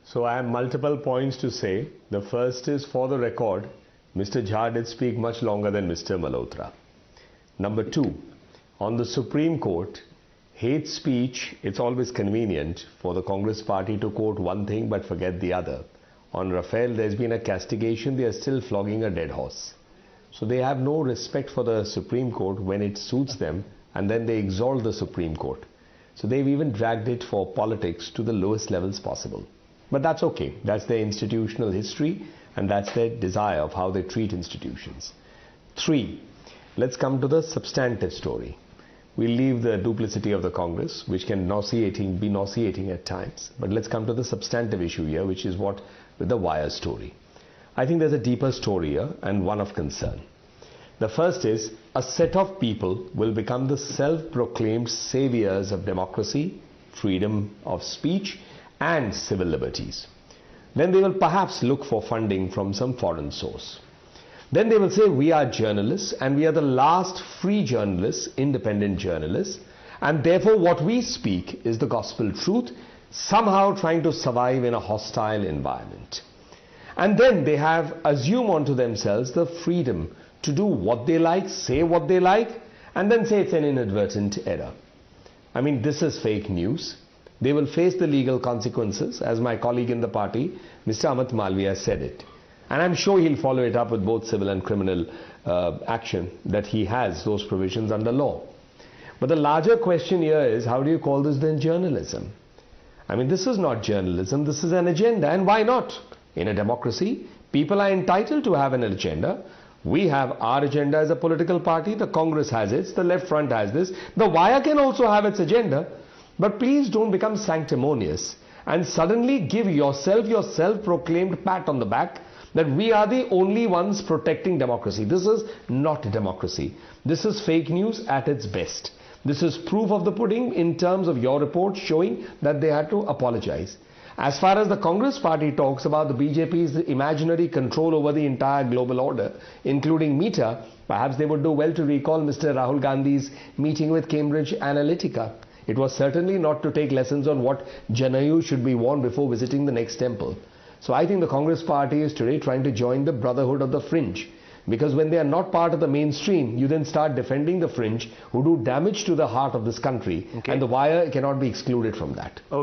So I have multiple points to say. The first is, for the record, Mr. Jha did speak much longer than Mr. Malhotra. Number two, on the Supreme Court, hate speech, it's always convenient for the Congress party to quote one thing but forget the other. On Rafale, there's been a castigation, they are still flogging a dead horse. So they have no respect for the Supreme Court when it suits them, and then they exalt the Supreme Court. So they've even dragged it for politics to the lowest levels possible. But that's okay. That's their institutional history, and that's their desire of how they treat institutions. Three, let's come to the substantive story. We'll leave the duplicity of the Congress, which can be nauseating at times. But let's come to the substantive issue here, which is what with the wire story. I think there's a deeper story here, and one of concern. The first is, a set of people will become the self-proclaimed saviors of democracy, freedom of speech, and civil liberties. Then they will perhaps look for funding from some foreign source. Then they will say, we are journalists, and we are the last free journalists, independent journalists, and therefore what we speak is the gospel truth, somehow trying to survive in a hostile environment. And then they have assumed onto themselves the freedom to do what they like, say what they like, and then say it's an inadvertent error. I mean, this is fake news. They will face the legal consequences, as my colleague in the party, Mr. Amit Malviya, said it. And I'm sure he'll follow it up with both civil and criminal action, that he has those provisions under law. But the larger question here is, how do you call this then journalism? I mean, this is not journalism, this is an agenda. And why not? In a democracy, people are entitled to have an agenda. We have our agenda as a political party, the Congress has its, the left front has this, the wire can also have its agenda. But please don't become sanctimonious and suddenly give yourself your self-proclaimed pat on the back that we are the only ones protecting democracy. This is not democracy. This is fake news at its best. This is proof of the pudding in terms of your report showing that they had to apologize. As far as the Congress party talks about the BJP's imaginary control over the entire global order, including media, perhaps they would do well to recall Mr. Rahul Gandhi's meeting with Cambridge Analytica. It was certainly not to take lessons on what Janayu should be worn before visiting the next temple. So I think the Congress party is today trying to join the brotherhood of the fringe. Because when they are not part of the mainstream, you then start defending the fringe who do damage to the heart of this country. Okay. And the wire cannot be excluded from that. Okay.